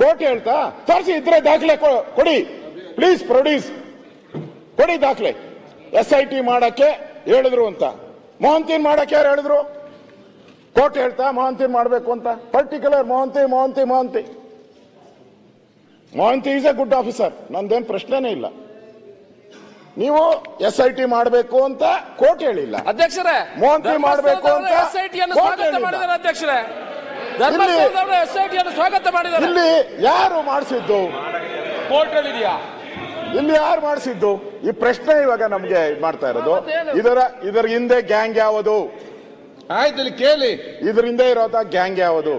Court ಹೇಳ್ತಾ ತೋರಿಸಿ, ಇದ್ರೆ ದಾಖಲೆ ಕೊಡಿ, ಪ್ಲೀಸ್ ಪ್ರೊಡ್ಯೂಸ್, ಕೊಡಿ ದಾಖಲೆ. SIT ಮಾಡಕ್ಕೆ ಹೇಳಿದ್ರು ಅಂತ, ಮೊಹಂತಿನ್ ಮಾಡಕ್ಕೆ ಯಾರು ಹೇಳಿದ್ರು? ಕೋರ್ಟ್ ಹೇಳ್ತಾ ಮೊಹಂತಿನ್ ಮಾಡಬೇಕು ಅಂತ. Particular Mohanty is a good officer, ನಂದೇನು ಪ್ರಶ್ನೆನೇ ಇಲ್ಲ. ನೀವು SIT ಮಾಡಬೇಕು ಅಂತ ಕೋರ್ಟ್ ಹೇಳಿಲ್ಲ, ಅಧ್ಯಕ್ಷರೇ. ಮೊಹಂತಿ ಮಾಡಬೇಕು ಅಂತ ಅಧ್ಯಕ್ಷರೇ, ಇಲ್ಲಿ ಯಾರು ಮಾಡಿಸಿದ್ದು? ಕೋರ್ಟ್ ಇದೆಯಾ? ಇಲ್ಲಿ ಯಾರು ಮಾಡಿಸಿದ್ದು? ಈ ಪ್ರಶ್ನೆ ಇವಾಗ ನಮ್ಗೆ ಮಾಡ್ತಾ ಇರೋದು. ಇದರ ಹಿಂದೆ ಗ್ಯಾಂಗ್ ಯಾವುದು? ಆಯ್ತು, ಇಲ್ಲಿ ಕೇಳಿ. ಇದ್ರ ಹಿಂದೆ ಇರೋದ ಗ್ಯಾಂಗ್ ಯಾವುದು?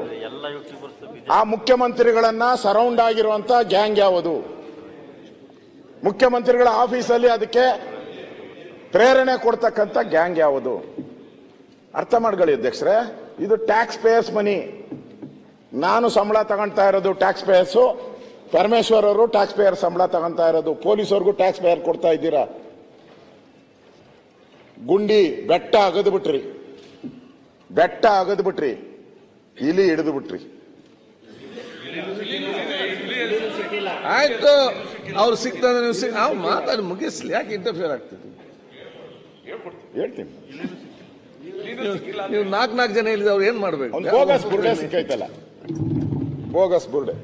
ಆ ಮುಖ್ಯಮಂತ್ರಿಗಳನ್ನ ಸರೌಂಡ್ ಆಗಿರುವಂತ ಗ್ಯಾಂಗ್ ಯಾವುದು? ಮುಖ್ಯಮಂತ್ರಿಗಳ ಆಫೀಸಲ್ಲಿ ಅದಕ್ಕೆ ಪ್ರೇರಣೆ ಕೊಡ್ತಕ್ಕಂಥ ಗ್ಯಾಂಗ್ ಯಾವುದು? ಅರ್ಥ ಮಾಡ್ಕೊಳ್ಳಿ ಅಧ್ಯಕ್ಷರೇ, ಇದು ಟ್ಯಾಕ್ಸ್ ಪೇಯರ್ಸ್ ಮನಿ. ನಾನು ಸಂಬಳ ತಗೊಂತಾ ಇರೋದು ಟ್ಯಾಕ್ಸ್ ಪೇಯರ್ಸು, ಪರಮೇಶ್ವರ್ ಅವರು ಟ್ಯಾಕ್ಸ್ ಪೇಯರ್ ಸಂಬಳ ತಗೊಂತಾ ಇರೋದು, ಪೊಲೀಸವ್ರಿಗೂ ಟ್ಯಾಕ್ಸ್ ಪೇಯರ್ ಕೊಡ್ತಾ ಇದ್ದೀರಾ. ಗುಂಡಿ ಬೆಟ್ಟ ಅಗದು ಬಿಟ್ರಿ, ಇಲಿ ಹಿಡಿದು ಬಿಟ್ರಿ. ಆಯ್ತು, ಅವ್ರು ಸಿಕ್ತಂದ್ರೆ ನಾವು ಮಾತಾಡಿ ಮುಗಿಸ್ಲಿ, ಯಾಕೆ ಇಂಟರ್ಫಿಯರ್ ಆಗ್ತದೆ? ಹೇಳ್ತೀನಿ. ನೀವು ನಾಲ್ಕು ಜನ ಹೇಳಿದ್ರೆ ಅವ್ರು ಏನ್ ಮಾಡ್ಬೇಕು? ಬೋಗಸ್ ಬುರ್ಡೆ ಸಿಕ್ಕೈತಲ್ಲ, ಬೋಗಸ್ ಬುರ್ಡೆ.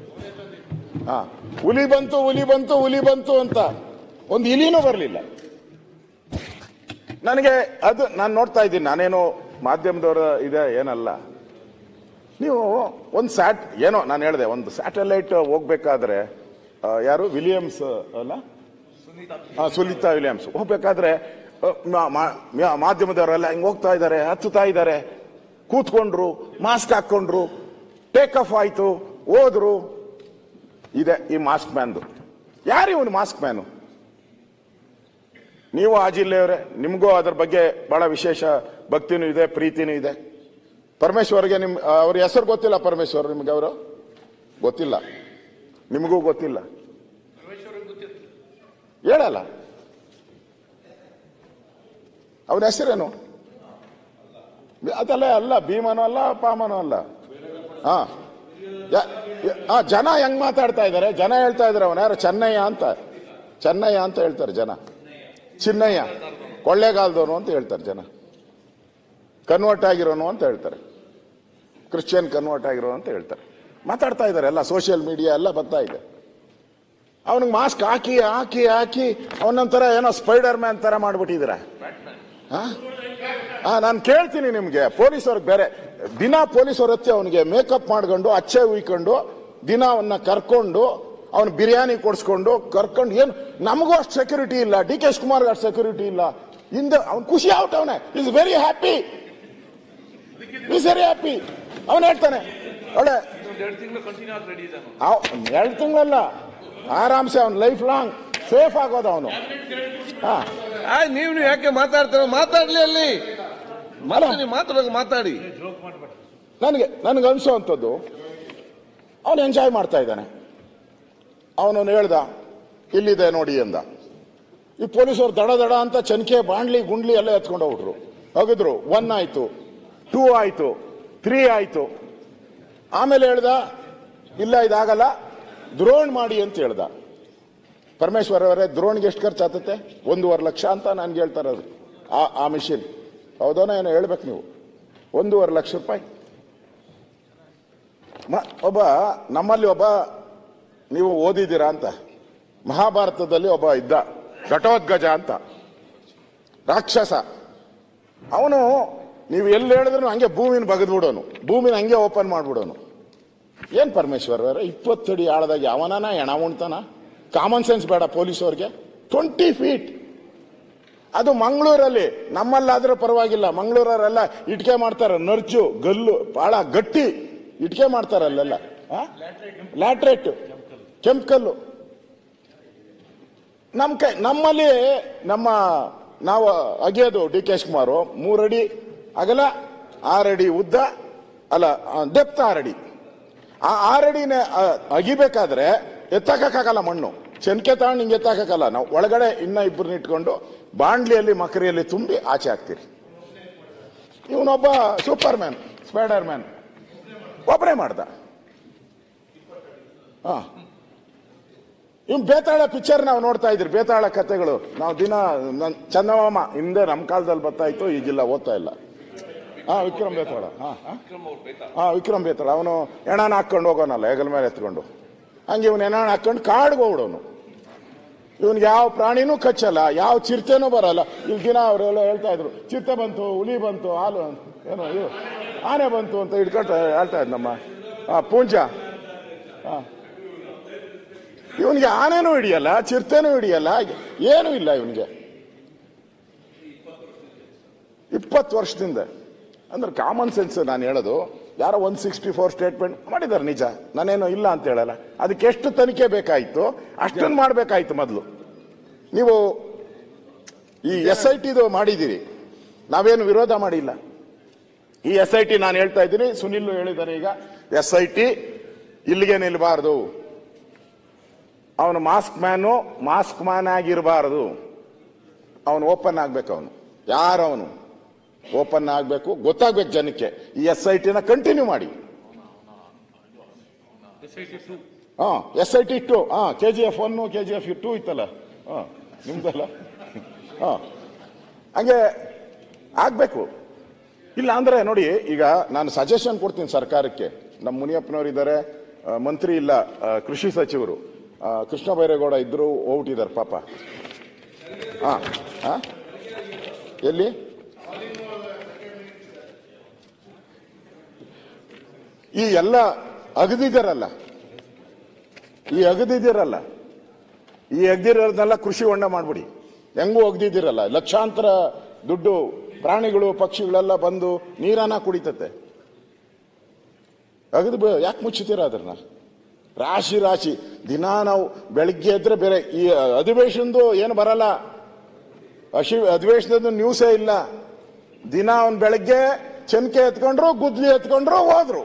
ಹುಲಿ ಬಂತು ಅಂತ ಒಂದು ಇಲಿನೂ ಬರಲಿಲ್ಲ. ನನಗೆ ಅದು ನಾನು ನೋಡ್ತಾ ಇದ್ದೀನಿ, ನಾನೇನು ಮಾಧ್ಯಮದವರ ಇದೆ ಏನಲ್ಲ. ನೀವು ಒಂದು ಏನೋ ನಾನು ಹೇಳಿದೆ, ಒಂದು ಸ್ಯಾಟಲೈಟ್ ಹೋಗ್ಬೇಕಾದ್ರೆ ಯಾರು ವಿಲಿಯಮ್ಸ್ ಅಲ್ಲ, ಸುನೀತಾ ವಿಲಿಯಮ್ಸ್ ಹೋಗ್ಬೇಕಾದ್ರೆ ಮಾಧ್ಯಮದವರೆಲ್ಲ ಹಿಂಗ್ ಹೋಗ್ತಾ ಇದ್ದಾರೆ, ಹತ್ತುತ್ತಾ ಇದ್ದಾರೆ, ಕೂತ್ಕೊಂಡ್ರು, ಮಾಸ್ಕ್ ಹಾಕೊಂಡ್ರು, ಟೇಕ್ ಆಫ್ ಆಯ್ತು, ಹೋದ್ರು. ಇದೆ ಈ ಮಾಸ್ಕ್ ಮ್ಯಾನ್ದು. ಯಾರು ಇವನು ಮಾಸ್ಕ್ ಮ್ಯಾನು? ನೀವು ಆ ಜಿಲ್ಲೆಯವರೇ, ನಿಮಗೂ ಅದರ ಬಗ್ಗೆ ಬಹಳ ವಿಶೇಷ ಭಕ್ತಿನೂ ಇದೆ, ಪ್ರೀತಿನೂ ಇದೆ. ಪರಮೇಶ್ವರ್ಗೆ ಅವ್ರ ಹೆಸರು ಗೊತ್ತಿಲ್ಲ. ಪರಮೇಶ್ವರ್ ನಿಮ್ಗೆ ಅವರು ಗೊತ್ತಿಲ್ಲ, ನಿಮಗೂ ಗೊತ್ತಿಲ್ಲ, ಹೇಳಲ್ಲ. ಅವನ ಹೆಸರೇನು? ಅದಲ್ಲ, ಅಲ್ಲ ಭೀಮನೂ ಅಲ್ಲ, ಪಾಮನೂ ಅಲ್ಲ. ಜನ ಹೆಂಗ್ ಮಾತಾಡ್ತಾ ಇದ್ದಾರೆ? ಜನ ಹೇಳ್ತಾ ಇದಾರೆ ಅವನ ಯಾರು ಚೆನ್ನಯ್ಯ ಅಂತ ಹೇಳ್ತಾರೆ ಜನ. ಚಿನ್ನಯ್ಯ ಕೊಳ್ಳೇಗಾಲದವನು ಅಂತ ಹೇಳ್ತಾರೆ ಜನ. ಕನ್ವರ್ಟ್ ಆಗಿರೋನು ಅಂತ ಹೇಳ್ತಾರೆ, ಕ್ರಿಶ್ಚಿಯನ್ ಕನ್ವರ್ಟ್ ಆಗಿರೋ ಅಂತ ಹೇಳ್ತಾರೆ. ಮಾತಾಡ್ತಾ ಇದ್ದಾರೆ, ಎಲ್ಲ ಸೋಷಿಯಲ್ ಮೀಡಿಯಾ ಎಲ್ಲ ಬರ್ತಾ ಇದೆ. ಅವನಿಗೆ ಮಾಸ್ಕ್ ಹಾಕಿ ಅವನೊಂಥರ ಏನೋ ಸ್ಪೈಡರ್ ಮ್ಯಾನ್ ತರ ಮಾಡ್ಬಿಟ್ಟಿದ್ದೀರ. ನಾನು ಕೇಳ್ತೀನಿ ನಿಮ್ಗೆ, ಪೊಲೀಸವ್ರಿಗೆ ಬೇರೆ ದಿನ ಪೊಲೀಸವ್ರ ಹತ್ತಿ ಅವನಿಗೆ ಮೇಕಪ್ ಮಾಡ್ಕೊಂಡು, ಅಚ್ಚೆ ಉಯ್ಕೊಂಡು, ದಿನ ಅವನ್ನ ಕರ್ಕೊಂಡು, ಅವನು ಬಿರಿಯಾನಿ ಕೊಡ್ಸ್ಕೊಂಡು ಕರ್ಕೊಂಡು, ಏನು ನಮಗೂ ಅಷ್ಟು ಸೆಕ್ಯೂರಿಟಿ ಇಲ್ಲ, DK ಶಿವಕುಮಾರ್ ಅಷ್ಟು ಸೆಕ್ಯೂರಿಟಿ ಇಲ್ಲ. ಹಿಂದೆ ಅವ್ನು ಖುಷಿ ಅವನೇ, ಇಸ್ ವೆರಿ ಹ್ಯಾಪಿ. ಅವನು ಹೇಳ್ತಾನೆ ಒಳ್ಳೆ 2 ತಿಂಗಳಲ್ಲ, ಆರಾಮ್ಸೆ ಅವ್ನು ಲೈಫ್ ಲಾಂಗ್ ಸೇಫ್ ಆಗೋದು ಅವನು. ನೀವು ಯಾಕೆ ಮಾತಾಡ್ತಾರ? ಮಾತಾಡ್ಲಿ, ಅಲ್ಲಿ ಮಾತಾಡಿ. ನನಗೆ ಅನ್ಸೋವಂಥದ್ದು, ಅವನು ಎಂಜಾಯ್ ಮಾಡ್ತಾ ಇದ್ದಾನೆ. ಅವನವನು ಹೇಳ್ದ ಇಲ್ಲಿದೆ ನೋಡಿ ಅಂದ. ಈ ಪೊಲೀಸರು ದಡ ಅಂತ ಚನ್ಕೆ ಬಾಂಡ್ಲಿ ಗುಂಡ್ಲಿ ಎಲ್ಲ ಎತ್ಕೊಂಡು ಹೋಗ್ಬಿಟ್ರು, ಹೋಗಿದ್ರು. 1 ಆಯ್ತು, 2 ಆಯ್ತು, 3 ಆಯ್ತು. ಆಮೇಲೆ ಹೇಳ್ದ ಇಲ್ಲ ಇದಾಗಲ್ಲ, ದ್ರೋಣ್ ಮಾಡಿ ಅಂತ ಹೇಳ್ದ. ಪರಮೇಶ್ವರ್ ಅವರೇ, ದ್ರೋಣ್ಗೆ ಎಷ್ಟು ಖರ್ಚು ಆಗ್ತತೆ? 1.5 ಲಕ್ಷ ಅಂತ ನನ್ಗೆ ಹೇಳ್ತಾರೆ. ಅದು ಆ ಮಿಷಿನ್ ಹೌದೋನೋ ಏನೋ ಹೇಳ್ಬೇಕು ನೀವು. 1.5 ಲಕ್ಷ ರೂಪಾಯಿ. ನಮ್ಮಲ್ಲಿ ಒಬ್ಬ, ನೀವು ಓದಿದ್ದೀರಾ ಅಂತ, ಮಹಾಭಾರತದಲ್ಲಿ ಒಬ್ಬ ಇದ್ದ, ಘಟೋದ್ಗಜ ಅಂತ, ರಾಕ್ಷಸ. ಅವನು ನೀವು ಎಲ್ಲಿ ಹೇಳಿದ್ರು ಹಂಗೆ ಭೂಮಿನ ಬಗದ್ಬಿಡೋನು, ಭೂಮಿನ ಹಂಗೆ ಓಪನ್ ಮಾಡ್ಬಿಡೋನು. ಏನ್ ಪರಮೇಶ್ವರ್ ಅವರೇ, 20 ಅಡಿ ಆಳದಾಗ ಯಾವನಾನ ಹೆಣ ಉಣ್ತಾನ? ಕಾಮನ್ ಸೆನ್ಸ್ ಬೇಡ ಪೊಲೀಸವ್ರಿಗೆ? 20 ಫೀಟ್. ಅದು ಮಂಗಳೂರಲ್ಲಿ, ನಮ್ಮಲ್ಲಾದ್ರೂ ಪರವಾಗಿಲ್ಲ. ಮಂಗಳೂರವರೆಲ್ಲ ಇಟ್ಕೆ ಮಾಡ್ತಾರೆ, ನರ್ಜು ಗಲ್ಲು ಬಹಳ ಗಟ್ಟಿ ಇಟ್ಕೆ ಮಾಡ್ತಾರೆ ಅಲ್ಲೆಲ್ಲ. ಲ್ಯಾಟ್ರೇಟ್, ಕೆಂಪು. ನಮ್ಮಲ್ಲಿ ನಾವು ಅಗಿಯೋದು DK ಶಿವಕುಮಾರ್ 3 ಅಡಿ ಅಗಲ, 6 ಅಡಿ ಉದ್ದ, ಅಲ್ಲ ಡೆಪ್ತ್ 6 ಅಡಿ. ಆ 6 ಅಡಿನ ಅಗಿಬೇಕಾದ್ರೆ ಎತ್ತಕ್ಕಾಗಲ್ಲ ಮಣ್ಣು, ಚೆನ್ಕೆ ತಗೊಂಡು ಹಿಂಗೆ ಎತ್ತಕ್ಕಾಗಲ್ಲ. ನಾವು ಒಳಗಡೆ ಇನ್ನ 2 ಇಟ್ಕೊಂಡು ಬಾಂಡ್ಲಿಯಲ್ಲಿ ಮಕರಿಯಲ್ಲಿ ತುಂಬಿ ಆಚೆ ಹಾಕ್ತೀರಿ. ಇವನೊಬ್ಬ ಸೂಪರ್ ಮ್ಯಾನ್, ಸ್ಪೈಡರ್ ಮ್ಯಾನ್ ಒಬ್ಬನೇ ಮಾಡ್ದ. ಇವ್ ಬೇತಾಳ ಪಿಕ್ಚರ್ ನಾವು ನೋಡ್ತಾ ಇದ್ರಿ, ಬೇತಾಳ ಕಥೆಗಳು ನಾವು ದಿನ ಚಂದಮಾಮ ಹಿಂದೆ ನಮ್ಮ ಕಾಲದಲ್ಲಿ ಬರ್ತಾ ಇತ್ತು, ಈಗಿಲ್ಲ, ಓದ್ತಾ ಇಲ್ಲ. ವಿಕ್ರಮ್ ಬೇತಾಳ. ವಿಕ್ರಮ್ ಬೇತಾಳ ಅವನು ಹೆಣನ ಹಾಕೊಂಡು ಹೋಗೋನಲ್ಲ ಹೆಗಲ ಮೇಲೆ ಎತ್ಕೊಂಡು, ಹಂಗೆ ಇವನು ಹೆಣ ಹಾಕೊಂಡು ಕಾಡ್ಗೆ ಹೋಗ್ಬಿಡೋನು. ಇವನ್ಗೆ ಯಾವ ಪ್ರಾಣಿನೂ ಕಚ್ಚಲ್ಲ, ಯಾವ ಚಿರತೆನೂ ಬರಲ್ಲ. ಇಲ್ಲಿ ದಿನ ಅವರೆಲ್ಲ ಹೇಳ್ತಾ ಇದ್ರು, ಚಿರತೆ ಬಂತು, ಹುಲಿ ಬಂತು, ಹಾಲು ಏನೋ ಇದು ಆನೆ ಬಂತು ಅಂತ ಹಿಡ್ಕೊಂಡು ಹೇಳ್ತಾ ಇದ್ ನಮ್ಮ ಪೂಂಜ. ಇವನಿಗೆ ಆನೆನೂ ಹಿಡಿಯಲ್ಲ, ಚಿರತೆನೂ ಹಿಡಿಯಲ್ಲ, ಏನೂ ಇಲ್ಲ ಇವನಿಗೆ. 20 ವರ್ಷದಿಂದ ಅಂದ್ರೆ ಕಾಮನ್ ಸೆನ್ಸ್ ನಾನು ಹೇಳೋದು. ಯಾರೋ 164 ಸ್ಟೇಟ್ಮೆಂಟ್ ಮಾಡಿದ್ದಾರೆ, ನಿಜ, ನಾನೇನೋ ಇಲ್ಲ ಅಂತ ಹೇಳಲ್ಲ. ಅದಕ್ಕೆ ಎಷ್ಟು ತನಿಖೆ ಬೇಕಾಯ್ತು ಅಷ್ಟನ್ನು ಮಾಡಬೇಕಾಯ್ತು ಮೊದಲು. ನೀವು ಈ SIT ಮಾಡಿದ್ದೀರಿ, ನಾವೇನು ವಿರೋಧ ಮಾಡಿಲ್ಲ. ಈ SIT ನಾನು ಹೇಳ್ತಾ ಇದ್ದೀನಿ, ಸುನಿಲ್ ಹೇಳಿದ್ದಾರೆ ಈಗ, SIT ಇಲ್ಲಿಗೆ ನಿಲ್ಬಾರ್ದು. ಅವನು ಮಾಸ್ಕ್ ಮ್ಯಾನ್ ಆಗಿರಬಾರದು. ಅವನು ಓಪನ್ ಆಗ್ಬೇಕು. ಅವನು ಯಾರವನು ಓಪನ್ ಆಗ್ಬೇಕು, ಗೊತ್ತಾಗ್ಬೇಕು ಜನಕ್ಕೆ. ಈ SIT ಕಂಟಿನ್ಯೂ ಮಾಡಿ. SIT 2 KGF 1 KGF 2 ಇತ್ತಲ್ಲ, ನಿಮ್ದಲ್ಲ, ಹಂಗೆ ಆಗ್ಬೇಕು. ಇಲ್ಲ ಅಂದ್ರೆ ನೋಡಿ, ಈಗ ನಾನು ಸಜೆಷನ್ ಕೊಡ್ತೀನಿ ಸರ್ಕಾರಕ್ಕೆ. ನಮ್ಮ ಮುನಿಯಪ್ಪನವರು ಇದ್ದಾರೆ, ಮಂತ್ರಿ ಇಲ್ಲ, ಕೃಷಿ ಸಚಿವರು ಕೃಷ್ಣ ಬೈರೇಗೌಡ ಇದ್ರು, ಹೋಗ್ಬಿಟ್ಟಿದ್ದಾರೆ ಪಾಪ. ಎಲ್ಲಿ ಈ ಎಲ್ಲ ಅಗದಿದ್ದೀರಲ್ಲ, ಈ ಅಗದಿರೋದನ್ನೆಲ್ಲ ಕೃಷಿ ಹೊಂಡ ಮಾಡ್ಬಿಡಿ. ಹೆಂಗೂ ಅಗದಿದ್ದೀರಲ್ಲ, ಲಕ್ಷಾಂತರ ದುಡ್ಡು, ಪ್ರಾಣಿಗಳು ಪಕ್ಷಿಗಳೆಲ್ಲ ಬಂದು ನೀರನ್ನ ಕುಡಿತತೆ. ಅಗದು ಯಾಕೆ ಮುಚ್ಚುತ್ತೀರ ಅದನ್ನ? ರಾಶಿ ದಿನ ನಾವು ಬೆಳಿಗ್ಗೆ ಎದ್ರೆ ಬೇರೆ ಈ ಅಧಿವೇಶನದು ಏನು ಬರಲ್ಲ, ಅಧಿವೇಶನದ ನ್ಯೂಸೇ ಇಲ್ಲ. ದಿನ ಅವನ್ ಬೆಳಗ್ಗೆ ಚೆನ್ಕೆ ಎತ್ಕೊಂಡ್ರು, ಗುದ್ಲಿ ಎತ್ಕೊಂಡ್ರು, ಹೋದ್ರು.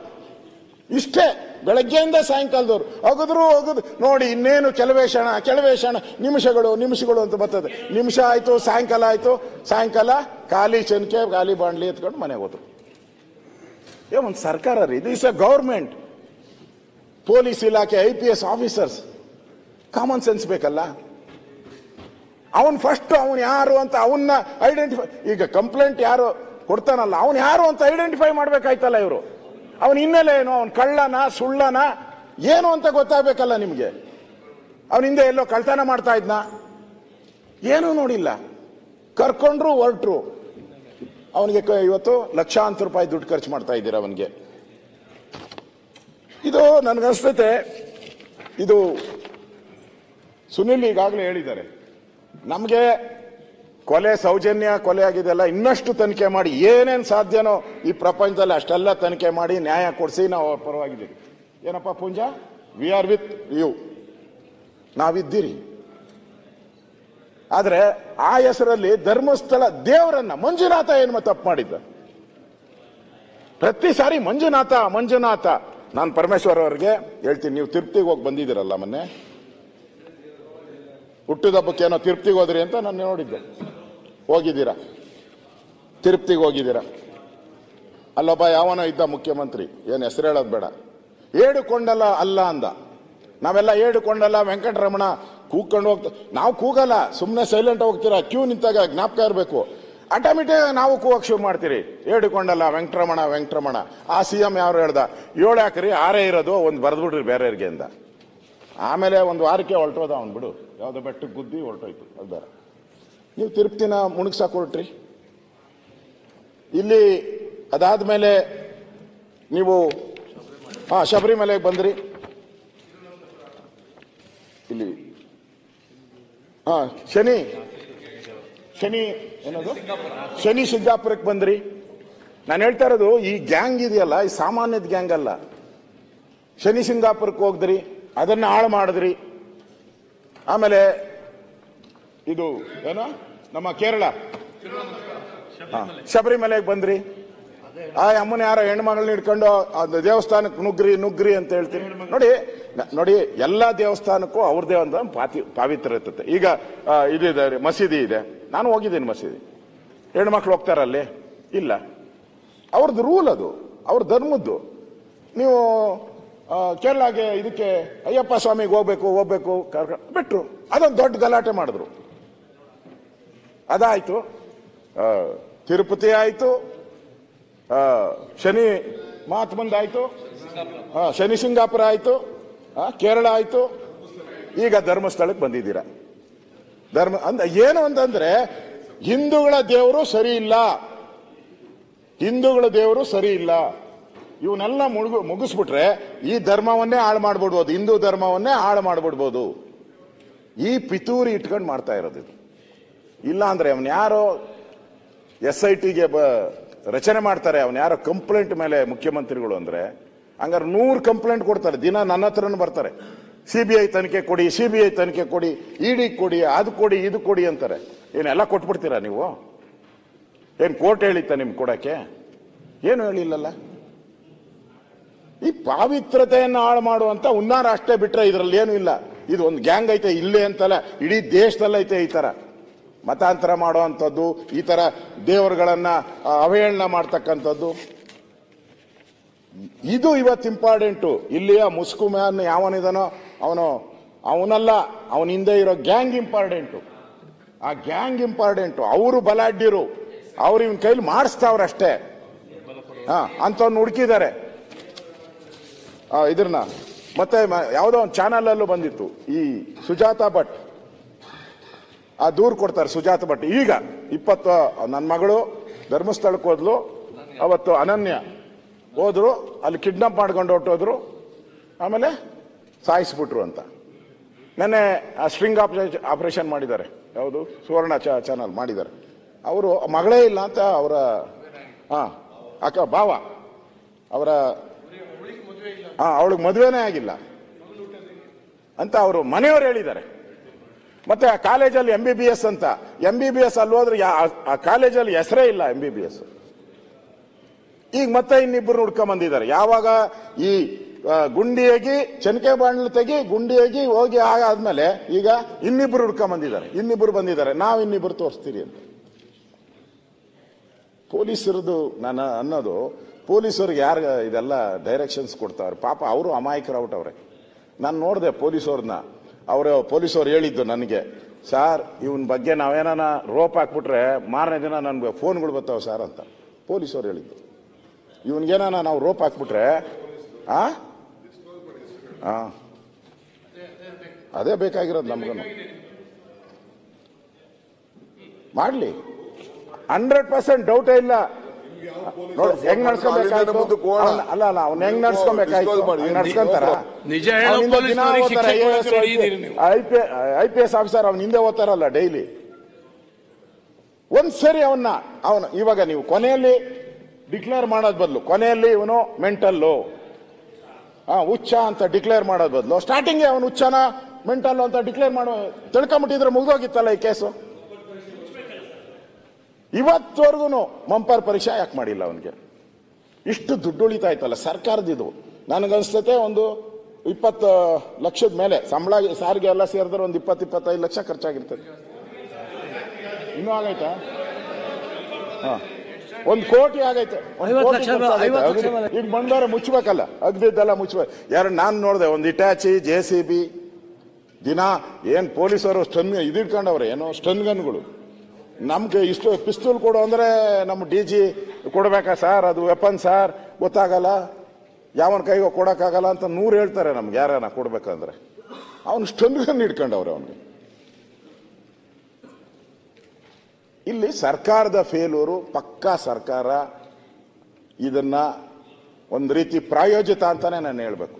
ಇಷ್ಟೇ ಬೆಳಗ್ಗೆಯಿಂದ ಸಾಯಂಕಾಲದವ್ರು ಅಗದ್ರು ನೋಡಿ. ಇನ್ನೇನು ಕೆಲವೇ ಕ್ಷಣ ನಿಮಿಷಗಳು ಅಂತ ಬರ್ತದೆ. ನಿಮಿಷ ಆಯ್ತು, ಸಾಯಂಕಾಲ ಖಾಲಿ ಚೆನ್ಕೆ, ಖಾಲಿ ಬಾಂಡ್ಲಿ ಎತ್ಕೊಂಡು ಮನೆಗೆ ಹೋದ್ರು. ಒಂದು ಸರ್ಕಾರ ರೀ, ದಿಸ್ ಎ ಗೌರ್ಮೆಂಟ್. ಪೊಲೀಸ್ ಇಲಾಖೆ IPS ಆಫೀಸರ್ಸ್ ಕಾಮನ್ ಸೆನ್ಸ್ ಬೇಕಲ್ಲ. ಅವನ್ ಫಸ್ಟ್ ಅವನು ಯಾರು ಅಂತ ಅವನ್ನ ಐಡೆಂಟಿಫೈ, ಈಗ ಕಂಪ್ಲೇಂಟ್ ಯಾರು ಕೊಡ್ತಾನಲ್ಲ ಅವನು ಯಾರು ಅಂತ ಐಡೆಂಟಿಫೈ ಮಾಡ್ಬೇಕಾಯ್ತಲ್ಲ ಇವರು. ಅವನ ಹಿನ್ನೆಲೆ ಏನು, ಅವನ್ ಕಳ್ಳನ ಸುಳ್ಳನ ಏನು ಅಂತ ಗೊತ್ತಾಗಬೇಕಲ್ಲ ನಿಮ್ಗೆ. ಅವನ ಹಿಂದೆ ಎಲ್ಲೋ ಕಳ್ತನ ಮಾಡ್ತಾ ಇದ್ನ, ಏನೂ ನೋಡಿಲ್ಲ, ಕರ್ಕೊಂಡ್ರು ಹೊರಟ್ರು. ಅವನಿಗೆ ಇವತ್ತು ಲಕ್ಷಾಂತರ ರೂಪಾಯಿ ದುಡ್ಡು ಖರ್ಚು ಮಾಡ್ತಾ ಇದ್ದೀರಾ ಅವನಿಗೆ. ಇದು ನನ್ಗನ್ಸ್ತೈತೆ, ಇದು ಸುನಿಲ್ ಈಗಾಗಲೇ ಹೇಳಿದ್ದಾರೆ, ನಮಗೆ ಸೌಜನ್ಯ ಕೊಲೆ ಆಗಿದೆಲ್ಲ ಇನ್ನಷ್ಟು ತನಿಖೆ ಮಾಡಿ, ಏನೇನು ಸಾಧ್ಯನೋ ಈ ಪ್ರಪಂಚದಲ್ಲಿ ಅಷ್ಟೆಲ್ಲ ತನಿಖೆ ಮಾಡಿ ನ್ಯಾಯ ಕೊಡಿಸಿ ನಾವು ಅವ್ರ ಪರವಾಗಿದ್ದೀವಿ. ಏನಪ್ಪ Punja, we are with you, ನಾವಿದ್ದೀರಿ. ಆದ್ರೆ ಆ ಹೆಸರಲ್ಲಿ ಧರ್ಮಸ್ಥಳ ದೇವರನ್ನ, ಮಂಜುನಾಥ ಏನು ತಪ್ಪು ಮಾಡಿದ್ದ? ಪ್ರತಿ ಸಾರಿ ಮಂಜುನಾಥ. ನಾನು ಪರಮೇಶ್ವರ್ ಅವರಿಗೆ ಹೇಳ್ತೀನಿ, ನೀವು ತಿರುಪತಿಗೆ ಹೋಗಿ ಬಂದಿದ್ದೀರಲ್ಲ ಮೊನ್ನೆ, ಹುಟ್ಟುದಬ್ಬಕ್ಕೆ ಏನೋ ತಿರುಪತಿಗೆ ಹೋದ್ರಿ ಅಂತ ನಾನು ನೋಡಿದ್ದೆ. ಹೋಗಿದ್ದೀರಾ? ತಿರುಪತಿಗೆ ಹೋಗಿದ್ದೀರಾ? ಅಲ್ಲೊಬ್ಬ ಯಾವನೋ ಇದ್ದ ಮುಖ್ಯಮಂತ್ರಿ, ಏನು ಹೆಸರು ಹೇಳೋದು ಬೇಡ, ಏಡುಕೊಂಡಲ್ಲ ಅಲ್ಲ ಅಂದ. ನಾವೆಲ್ಲ ಏಡುಕೊಂಡಲ್ಲ ವೆಂಕಟರಮಣ ಕೂಗ್ಕೊಂಡು ಹೋಗ್ತಾ, ನಾವು ಕೂಗಲ್ಲ, ಸುಮ್ಮನೆ ಸೈಲೆಂಟ್ ಹೋಗ್ತೀರಾ. ಕ್ಯೂ ನಿಂತಾಗ ಜ್ಞಾಪಕ ಇರಬೇಕು, ಆಟೋಮೆಟಿಕ್ ನಾವು ಕೂಗಕ್ಕೆ ಶುರು ಮಾಡ್ತೀರಿ. ಏಡುಕೊಂಡಲ್ಲ ವೆಂಕಟರಮಣ. ಆ CM ಯಾರು ಹೇಳ್ದ, 7 ಹಾಕ್ರಿ 6 ಇರೋದು, ಒಂದು ಬರೆದ್ಬಿಡ್ರಿ ಬೇರೆಯವ್ರಿಗೆ ಅಂದ. ಆಮೇಲೆ ಒಂದು ವಾರಕ್ಕೆ ಹೊರಟೋದ ಅವನು, ಬಿಡು, ಯಾವ್ದೋ ಬೆಟ್ಟಕ್ಕೆ ಗುದ್ದಿ ಹೊರಟೋಯ್ತು. ಅದು ಬೇರೆ. ನೀವು ತಿರುಪ್ತಿನ ಮುಣಗ್ಸಾಕ್ ಹೊರಟ್ರಿ. ಇಲ್ಲಿ ಅದಾದ್ಮೇಲೆ ನೀವು ಶಬರಿಮಲೆಗೆ ಬಂದ್ರಿ. ಇಲ್ಲಿ ಶನಿ ಸಿದ್ದಾಪುರಕ್ಕೆ ಬಂದ್ರಿ. ನಾನು ಹೇಳ್ತಾ ಇರೋದು, ಈ ಗ್ಯಾಂಗ್ ಇದೆಯಲ್ಲ, ಈ ಸಾಮಾನ್ಯದ ಗ್ಯಾಂಗ್ ಅಲ್ಲ. ಶನಿ ಸಿಂಗಾಪುರಕ್ಕೆ ಹೋಗಿದ್ರಿ, ಅದನ್ನ ಹಾಳು ಮಾಡಿದ್ರಿ. ಆಮೇಲೆ ಇದು ಏನೋ ನಮ್ಮ ಕೇರಳ ಶಬರಿಮಲೆಗೆ ಬಂದ್ರಿ. ಆ ಅಮ್ಮನ ಯಾರೋ ಹೆಣ್ಮಗಳನ್ನ ಹಿಡ್ಕೊಂಡು ದೇವಸ್ಥಾನಕ್ಕೆ ನುಗ್ರಿ ಅಂತ ಹೇಳ್ತೀನಿ. ನೋಡಿ ಎಲ್ಲಾ ದೇವಸ್ಥಾನಕ್ಕೂ ಅವ್ರದೇ ಒಂದು ಪಾವಿತ್ರ ಇರ್ತದೆ. ಈಗ ಇದಿದೆ, ಮಸೀದಿ ಇದೆ, ನಾನು ಹೋಗಿದ್ದೀನಿ ಮಸೀದಿ. ಹೆಣ್ಮಕ್ಳು ಹೋಗ್ತಾರಲ್ಲಿ? ಇಲ್ಲ, ಅವ್ರದ್ದು ರೂಲ್ ಅದು, ಅವ್ರ ಧರ್ಮದ್ದು. ನೀವು ಕೇರಳಗೆ ಇದಕ್ಕೆ ಅಯ್ಯಪ್ಪ ಸ್ವಾಮಿಗೆ ಹೋಗ್ಬೇಕು ಬಿಟ್ರು. ಅದೊಂದು ದೊಡ್ಡ ಗಲಾಟೆ ಮಾಡಿದ್ರು. ಅದಾಯ್ತು. ತಿರುಪತಿ ಆಯ್ತು, ಶನಿ ಮಹಾತ್ಮಂದಾಯ್ತು, ಶನಿ ಸಿಂಗಾಪುರ ಆಯ್ತು, ಕೇರಳ ಆಯ್ತು, ಈಗ ಧರ್ಮಸ್ಥಳಕ್ಕೆ ಬಂದಿದ್ದೀರಾ. ಏನು ಅಂತಂದ್ರೆ ಹಿಂದೂಗಳ ದೇವರು ಸರಿ ಇಲ್ಲ, ಹಿಂದೂಗಳ ದೇವರು ಸರಿ ಇಲ್ಲ. ಇವನ್ನೆಲ್ಲ ಮುಗಿಸ್ಬಿಟ್ರೆ ಈ ಧರ್ಮವನ್ನೇ ಹಾಳು ಮಾಡ್ಬಿಡ್ಬೋದು, ಹಿಂದೂ ಧರ್ಮವನ್ನೇ ಹಾಳು ಮಾಡ್ಬಿಡ್ಬೋದು. ಈ ಪಿತೂರಿ ಇಟ್ಕೊಂಡು ಮಾಡ್ತಾ ಇರೋದು ಇದು. ಇಲ್ಲ ಅಂದ್ರೆ ಅವನ್ ಯಾರೋ SITಗೆ ರಚನೆ ಮಾಡ್ತಾರೆ, ಅವನ್ ಯಾರೋ ಕಂಪ್ಲೇಂಟ್ ಮೇಲೆ ಮುಖ್ಯಮಂತ್ರಿಗಳು ಅಂದ್ರೆ ಹಂಗಾರೆ 100 ಕಂಪ್ಲೇಂಟ್ ಕೊಡ್ತಾರೆ. ದಿನ ನನ್ನ ಹತ್ರನೂ ಬರ್ತಾರೆ, CBI ತನಿಖೆ ಕೊಡಿ, CBI ತನಿಖೆ ಕೊಡಿ, ED ಕೊಡಿ, ಅದು ಕೊಡಿ, ಇದು ಕೊಡಿ ಅಂತಾರೆ. ಏನೆಲ್ಲ ಕೊಟ್ಬಿಡ್ತೀರಾ ನೀವು? ಏನ್ ಕೋರ್ಟ್ ಹೇಳಿತ್ತ ನಿಮ್ಗೆ ಕೊಡಕ್ಕೆ? ಏನು ಹೇಳಿಲ್ಲಲ್ಲ. ಈ ಪಾವಿತ್ರತೆಯನ್ನು ಹಾಳು ಮಾಡುವಂತ ಹುನ್ನಾರ ಅಷ್ಟೇ ಬಿಟ್ರೆ ಇದರಲ್ಲಿ ಏನು ಇಲ್ಲ. ಇದು ಒಂದು ಗ್ಯಾಂಗ್ ಐತೆ, ಇಲ್ಲೇ ಅಂತಲ್ಲ ಇಡೀ ದೇಶದಲ್ಲೈತೆ ಈ ತರ ಮತಾಂತರ ಮಾಡುವಂಥದ್ದು, ಈ ತರ ದೇವರುಗಳನ್ನ ಅವಹೇಳನ ಮಾಡ್ತಕ್ಕಂಥದ್ದು. ಇದು ಇವತ್ತು ಇಂಪಾರ್ಟೆಂಟು. ಇಲ್ಲಿಯ ಮುಸ್ಕು ಮ್ಯಾನ್ ಯಾವನಿದಾನೋ ಅವನಲ್ಲ, ಅವನ ಹಿಂದೆ ಇರೋ ಗ್ಯಾಂಗ್ ಇಂಪಾರ್ಟೆಂಟು. ಆ ಗ್ಯಾಂಗ್ ಇಂಪಾರ್ಟೆಂಟು. ಅವರು ಬಲಾಢ್ಯರು, ಅವ್ರು ಇವನ್ ಕೈಲಿ ಮಾಡಿಸ್ತಾವ್ರಷ್ಟೇ. ಅಂತವ್ನು ಹುಡುಕಿದ್ದಾರೆ. ಇದ್ರನ್ನ ಮತ್ತೆ ಯಾವುದೋ ಒಂದು ಚಾನಲ್ ಅಲ್ಲೂ ಬಂದಿತ್ತು, ಈ ಸುಜಾತಾ ಭಟ್ ಆ ದೂರು ಕೊಡ್ತಾರೆ. ಸುಜಾತಾ ಭಟ್ ಈಗ 20 ನನ್ನ ಮಗಳು ಧರ್ಮಸ್ಥಳಕ್ಕೆ ಹೋದ್ಲು, ಅವತ್ತು ಅನನ್ಯ ಹೋದ್ರು, ಅಲ್ಲಿ ಕಿಡ್ನಾಪ್ ಮಾಡ್ಕೊಂಡು ಹೊರಟೋದ್ರು, ಆಮೇಲೆ ಸಾಯಿಸ್ಬಿಟ್ರು ಅಂತ. ನೆನ್ನೆ ಸ್ಟ್ರಿಂಗ್ ಆಪರೇಷನ್ ಮಾಡಿದ್ದಾರೆ, ಯಾವುದು ಸುವರ್ಣ ಚಾನಲ್ ಮಾಡಿದ್ದಾರೆ. ಅವರು ಮಗಳೇ ಇಲ್ಲ ಅಂತ ಅವರ ಅಕ್ಕ ಭಾವ ಅವರ ಅವಳಿಗೆ ಮದುವೆನೇ ಆಗಿಲ್ಲ ಅಂತ ಅವರು ಮನೆಯವರು ಹೇಳಿದ್ದಾರೆ. ಮತ್ತೆ ಆ ಕಾಲೇಜಲ್ಲಿ MBBS ಅಂತ, MBBS ಅಲ್ಲಿ ಹೋದ್ರೆ ಆ ಕಾಲೇಜಲ್ಲಿ ಹೆಸರೇ ಇಲ್ಲ MBBS. ಈಗ ಮತ್ತೆ ಇನ್ನಿಬ್ಬರು ಹುಡ್ಕೊಂಡ್ ಬಂದಿದ್ದಾರೆ. ಯಾವಾಗ ಈ ಗುಂಡಿಯಾಗಿ ಚನಕೆ ಬಾಣಲು ತೆಗಿ ಗುಂಡಿಯಾಗಿ ಹೋಗಿ ಆದ್ಮೇಲೆ ಈಗ ಇನ್ನಿಬ್ಬರು ಹುಡ್ಕೊಂಡ್ ಬಂದಿದ್ದಾರೆ. ಇನ್ನಿಬ್ಬರು ಬಂದಿದ್ದಾರೆ, ನಾವು ಇನ್ನಿಬ್ಬರು ತೋರಿಸ್ತೀರಿ ಅಂತ. ಪೊಲೀಸರದು ನಾನು ಅನ್ನೋದು, ಪೊಲೀಸರಿಗೆ ಯಾರು ಇದೆಲ್ಲ ಡೈರೆಕ್ಷನ್ಸ್ ಕೊಡ್ತಾವ್ರೆ, ಪಾಪ ಅವರು ಅಮಾಯಕರವ್ರೆ. ನಾನು ನೋಡಿದೆ ಪೊಲೀಸವ್ರನ್ನ, ಪೊಲೀಸವ್ರು ಹೇಳಿದ್ದು ನನಗೆ, ಸಾರ್ ಇವನ್ ಬಗ್ಗೆ ನಾವೇನ ರೋಪ್ ಹಾಕ್ಬಿಟ್ರೆ ಮಾರನೇ ದಿನ ನನ್ಗೆ ಫೋನ್ಗಳು ಬರ್ತಾವ ಸರ್ ಅಂತ ಪೊಲೀಸವ್ರು ಹೇಳಿದ್ದು. ಇವನ್ಗೇನ ನಾವು ರೋಪ್ ಹಾಕ್ಬಿಟ್ರೆ ಅದೇ ಬೇಕಾಗಿರೋದು ನಮ್ಗೂ. ಮಾಡ್ಲಿ, 100% ಡೌಟೇ ಇಲ್ಲ. ನೋಡಿ ಹೆಂಗ್ ನಡ್ಸ್ಕೊಬೇಕಾಯ್ತು, ಅಲ್ಲ ಅವ್ನ ಹೆಂಗ್ ನಡ್ಸ್ಕೊಬೇಕಾಯ್ತು ನಡ್ಸ್ಕೊಂತಾರ. IPS ಆಫೀಸರ್ ಅವನ ಹಿಂದೆ ಓದ್ತಾರಲ್ಲ ಡೈಲಿ. ಒಂದ್ಸರಿ ಅವನ ಇವಾಗ ನೀವು ಕೊನೆಯಲ್ಲಿ ಡಿಕ್ಲೇರ್ ಮಾಡೋದ್ ಬದಲು, ಕೊನೆಯಲ್ಲಿ ಇವನು ಮೆಂಟಲ್ಲು ಹುಚ್ಚ ಅಂತ ಡಿಕ್ಲೇರ್ ಮಾಡೋದ್ ಬದಲು ಸ್ಟಾರ್ಟಿಂಗ್ ಅವನು ಹುಚ್ಚನ ಮೆಂಟಲ್ ಅಂತ ಡಿಕ್ಲೇರ್ ಮಾಡೋ ತಿಳ್ಕೊಂಬಿಟ್ಟಿದ್ರೆ ಮುಗ್ದೋಗಿತ್ತಲ್ಲ ಈ ಕೇಸು. ಇವತ್ತವರೆಗೂ ಮಂಪರ್ ಪರೀಕ್ಷೆ ಯಾಕೆ ಮಾಡಿಲ್ಲ ಅವನಿಗೆ? ಇಷ್ಟು ದುಡ್ಡು ಉಳಿತಾಯ್ತಲ್ಲ ಸರ್ಕಾರದಿದು. ನನಗನ್ಸ್ತತೆ ಒಂದು 20 ಲಕ್ಷದ ಮೇಲೆ ಸಂಬಳ ಸಾರಿಗೆ ಎಲ್ಲ ಸೇರಿದ್ರೆ ಒಂದು 20-25 ಲಕ್ಷ ಖರ್ಚಾಗಿರ್ತದೆ. ಇನ್ನೂ ಆಗೈತಾ? 1 ಕೋಟಿ ಆಗೈತೆ. ಈಗ ಬಂದವರೆ ಮುಚ್ಚಬೇಕಲ್ಲ, ಅಗ್ದಿದ್ದೆಲ್ಲ ಮುಚ್ಚಬೇಕು. ಯಾರು ನಾನು ನೋಡಿದೆ ಒಂದು ಇಟಾಚಿ JCB ದಿನ ಏನ್ ಪೊಲೀಸರು ಸ್ಟನ್ ಇದಿಟ್ಕೊಂಡವ್ರೆ, ಏನೋ ಸ್ಟನ್ ಗನ್ಗಳು. ನಮ್ಗೆ ಇಷ್ಟು ಪಿಸ್ತೂಲ್ ಕೊಡು ಅಂದ್ರೆ ನಮ್ಮ DG ಕೊಡ್ಬೇಕಾ ಸರ್, ಅದು ವೆಪನ್ ಸಾರ್, ಗೊತ್ತಾಗಲ್ಲ, ಯಾವನ ಕೈಗೋ ಕೊಡಕ್ಕಾಗಲ್ಲ ಅಂತ 100 ಹೇಳ್ತಾರೆ ನಮ್ಗೆ ಯಾರನ್ನ ಕೊಡ್ಬೇಕಂದ್ರೆ. ಅವನು ಸ್ಟನ್ ಗನ್ ಇಟ್ಕೊಂಡವ್ರೆ ಅವನಿಗೆ. ಇಲ್ಲಿ ಸರ್ಕಾರದ ಫೇಲೂರು ಪಕ್ಕಾ. ಸರ್ಕಾರ ಇದನ್ನ ಒಂದು ರೀತಿ ಪ್ರಾಯೋಜಿತ ಅಂತಾನೆ ನಾನು ಹೇಳ್ಬೇಕು.